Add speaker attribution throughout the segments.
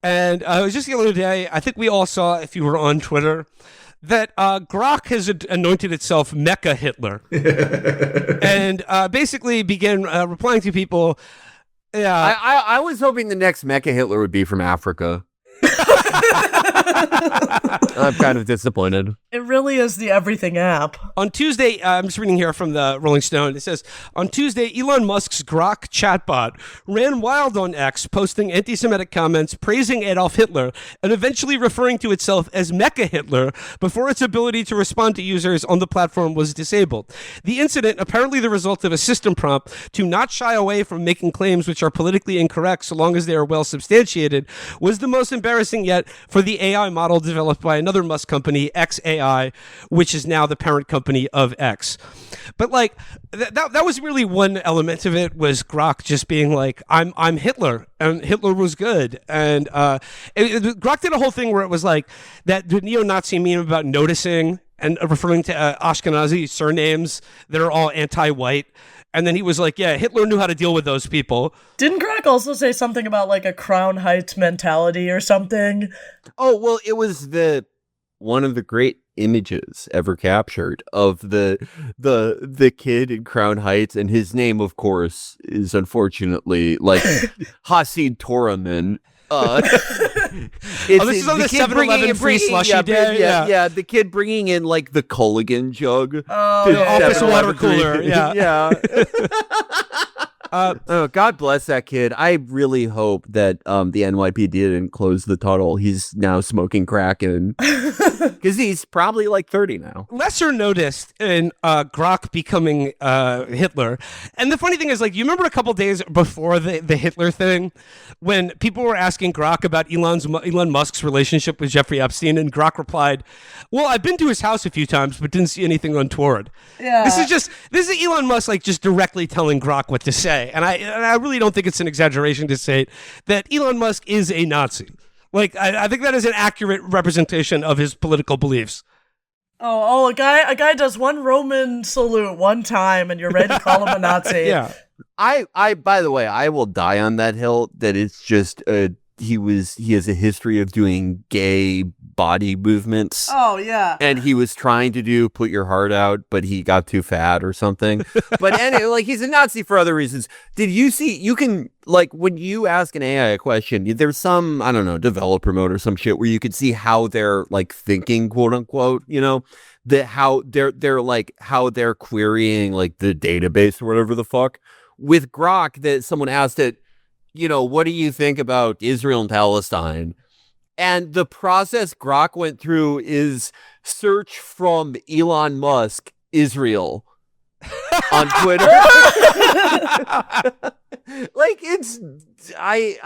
Speaker 1: And it was just the other day, I think we all saw, if you were on Twitter, that Grok has anointed itself Mecha-Hitler. And basically began replying to people. Yeah,
Speaker 2: I was hoping the next Mecha-Hitler would be from Africa. I'm kind of disappointed.
Speaker 3: It really is the everything app.
Speaker 1: On Tuesday, I'm just reading here from the Rolling Stone. It says, on Tuesday, Elon Musk's Grok chatbot ran wild on X, posting anti-Semitic comments, praising Adolf Hitler, and eventually referring to itself as Mecha-Hitler before its ability to respond to users on the platform was disabled. The incident, apparently the result of a system prompt to not shy away from making claims which are politically incorrect so long as they are well substantiated, was the most embarrassing yet for the AI model developed by another Musk company, XAI, which is now the parent company of X. But like that was really one element of it, was Grok just being like, I'm Hitler, and Hitler was good. And Grok did a whole thing where it was like that neo-Nazi meme about noticing and referring to Ashkenazi surnames that are all anti-white. And then he was like, yeah, Hitler knew how to deal with those people.
Speaker 3: Didn't Grok also say something about like a Crown Heights mentality or something?
Speaker 2: Oh, well, it was one of the great images ever captured of the kid in Crown Heights, and his name, of course, is unfortunately like Hasid Toraman.
Speaker 1: This is on the 7-Eleven free slushy day.
Speaker 2: Yeah, the kid bringing in like the Culligan jug.
Speaker 3: Oh,
Speaker 1: the office water cooler. Yeah.
Speaker 2: Oh, God bless that kid. I really hope that the NYPD didn't close the tunnel. He's now smoking crack because he's probably like 30 now.
Speaker 1: Lesser noticed in Grok becoming Hitler. And the funny thing is, like, you remember a couple days before the Hitler thing when people were asking Grok about Elon Musk's relationship with Jeffrey Epstein, and Grok replied, well, I've been to his house a few times but didn't see anything untoward. Yeah. This is Elon Musk like just directly telling Grok what to say. And I really don't think it's an exaggeration to say that Elon Musk is a Nazi. Like, I think that is an accurate representation of his political beliefs.
Speaker 3: A guy does one Roman salute one time and you're ready to call him a Nazi.
Speaker 1: Yeah.
Speaker 2: I by the way, I will die on that hill that it's just he has a history of doing gay body movements.
Speaker 3: Oh yeah.
Speaker 2: And he was trying to do put your heart out, but he got too fat or something. But anyway, like, he's a Nazi for other reasons. Did you see, you can, like, when you ask an AI a question, there's some, I don't know, developer mode or some shit where you can see how they're like thinking, quote unquote, you know, that how they're like how they're querying like the database or whatever the fuck. With Grok, that someone asked it, you know, what do you think about Israel and Palestine? And the process Grok went through is search from Elon Musk, Israel, on Twitter. Like, it's, I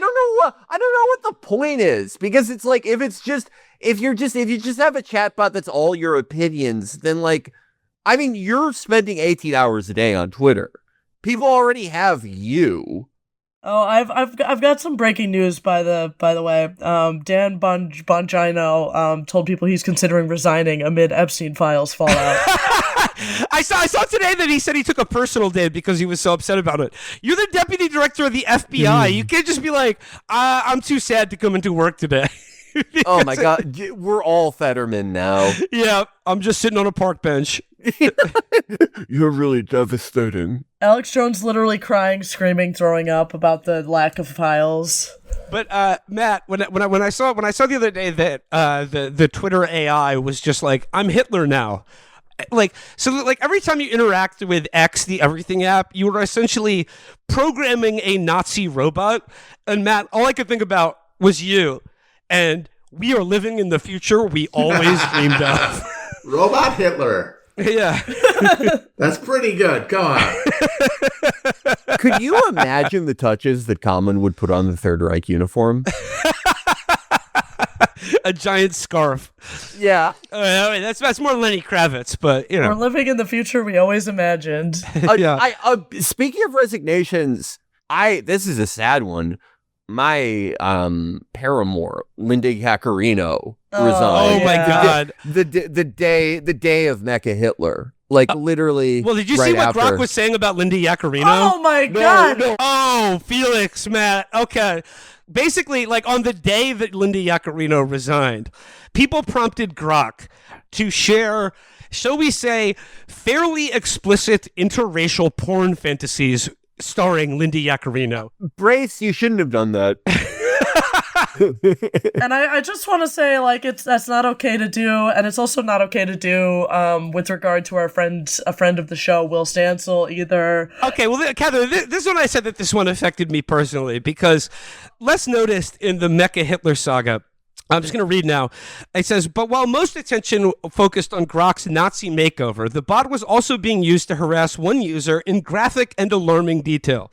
Speaker 2: don't know what the point is, because it's like, if you just have a chatbot that's all your opinions, then like, I mean, you're spending 18 hours a day on Twitter. People already have you.
Speaker 3: Oh, I've got some breaking news by the way. Dan Bongino told people he's considering resigning amid Epstein files fallout.
Speaker 1: I saw today that he said he took a personal day because he was so upset about it. You're the deputy director of the FBI. You can't just be like, I'm too sad to come into work today.
Speaker 2: Oh my God, we're all Fetterman now.
Speaker 1: Yeah, I'm just sitting on a park bench.
Speaker 2: You're really devastating.
Speaker 3: Alex Jones literally crying, screaming, throwing up about the lack of files.
Speaker 1: But Matt, when I saw the other day that the Twitter AI was just like, I'm Hitler now. Like, so like every time you interact with X, the everything app, you are essentially programming a Nazi robot. And Matt, all I could think about was you. And we are living in the future we always dreamed of.
Speaker 4: Robot Hitler.
Speaker 1: Yeah.
Speaker 4: That's pretty good. Go on.
Speaker 2: Could you imagine the touches that Common would put on the Third Reich uniform?
Speaker 1: A giant scarf.
Speaker 2: Yeah.
Speaker 1: That's more Lenny Kravitz, but, you know.
Speaker 3: We're living in the future we always imagined.
Speaker 1: Yeah.
Speaker 2: Speaking of resignations, this is a sad one. My paramour, Lindy Hacarino, resigned.
Speaker 1: Oh my God!
Speaker 2: The day of Mecha-Hitler. literally.
Speaker 1: Well, did you
Speaker 2: right
Speaker 1: see what
Speaker 2: after.
Speaker 1: Grok was saying about Lindy Yaccarino?
Speaker 3: Oh my god!
Speaker 2: No.
Speaker 1: Oh, Felix, Matt. Okay. Basically, like on the day that Lindy Yaccarino resigned, people prompted Grok to share, shall we say, fairly explicit interracial porn fantasies starring Lindy Yaccarino.
Speaker 2: Brace, you shouldn't have done that.
Speaker 3: And I just want to say, like, that's not okay to do, and it's also not okay to do with regard to a friend of the show, Will Stansel, either.
Speaker 1: Okay, well, Catherine, this is when I said that this one affected me personally, because less noticed in the Mecha-Hitler saga, I'm just going to read now. It says, but while most attention focused on Grok's Nazi makeover, the bot was also being used to harass one user in graphic and alarming detail.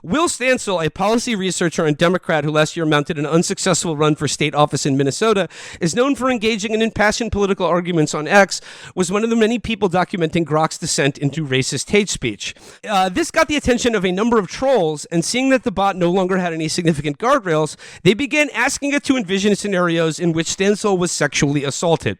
Speaker 1: Will Stansel, a policy researcher and Democrat who last year mounted an unsuccessful run for state office in Minnesota, is known for engaging in impassioned political arguments on X, was one of the many people documenting Grok's descent into racist hate speech. This got the attention of a number of trolls, and seeing that the bot no longer had any significant guardrails, they began asking it to envision scenarios in which Stansel was sexually assaulted.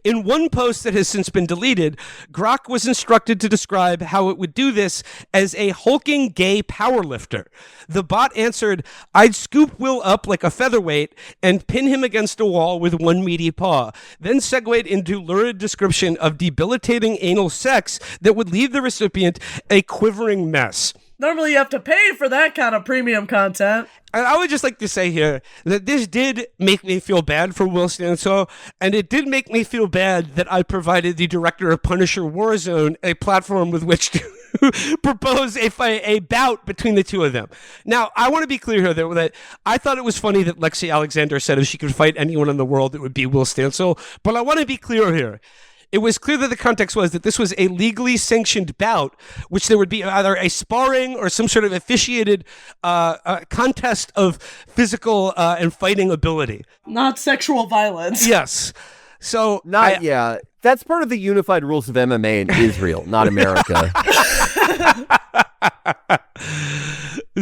Speaker 1: In one post that has since been deleted, Grok was instructed to describe how it would do this as a hulking gay powerlifter. The bot answered, I'd scoop Will up like a featherweight and pin him against a wall with one meaty paw, then segued into lurid description of debilitating anal sex that would leave the recipient a quivering mess.
Speaker 3: Normally you have to pay for that kind of premium content.
Speaker 1: And I would just like to say here that this did make me feel bad for Will Stansel, and it did make me feel bad that I provided the director of Punisher Warzone a platform with which to propose a bout between the two of them. Now, I want to be clear here that I thought it was funny that Lexi Alexander said if she could fight anyone in the world, it would be Will Stansel, but I want to be clear here. It was clear that the context was that this was a legally sanctioned bout, which there would be either a sparring or some sort of officiated contest of physical and fighting ability.
Speaker 3: Not sexual violence.
Speaker 1: Yes. So
Speaker 2: Yeah, that's part of the unified rules of MMA in Israel, not America.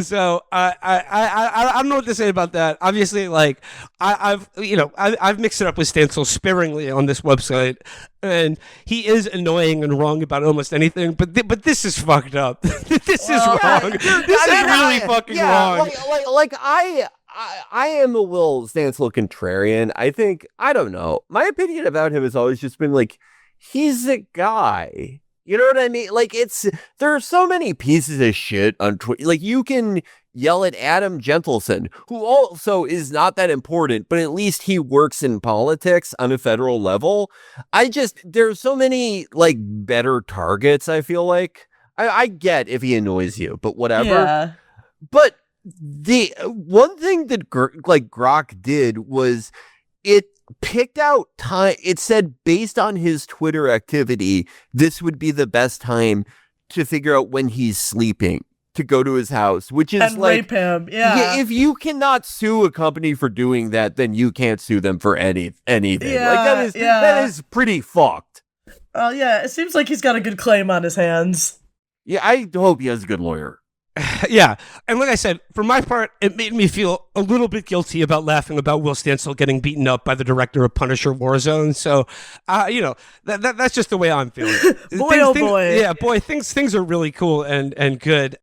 Speaker 1: So I don't know what to say about that. Obviously, like I've mixed it up with Stansel sparingly on this website, and he is annoying and wrong about almost anything. But this is fucked up. This is wrong. This is really fucking wrong.
Speaker 2: I am a Will Stansel contrarian. I don't know. My opinion about him has always just been like, he's a guy. You know what I mean? Like, there are so many pieces of shit on Twitter. Like, you can yell at Adam Gentleson, who also is not that important, but at least he works in politics on a federal level. There's so many, like, better targets, I feel like. I get if he annoys you, but whatever.
Speaker 3: Yeah.
Speaker 2: But the one thing that Grok did was it picked out time. It said based on his Twitter activity, this would be the best time to figure out when he's sleeping to go to his house, which is
Speaker 3: and rape him. Yeah.
Speaker 2: If you cannot sue a company for doing that, then you can't sue them for anything.
Speaker 3: Yeah,
Speaker 2: That is pretty fucked.
Speaker 3: Yeah. It seems like he's got a good claim on his hands.
Speaker 2: Yeah, I hope he has a good lawyer.
Speaker 1: Yeah, and like I said, for my part, it made me feel a little bit guilty about laughing about Will Stansel getting beaten up by the director of Punisher Warzone. So, that's just the way I'm feeling.
Speaker 3: Boy.
Speaker 1: Yeah, boy, things are really cool and good.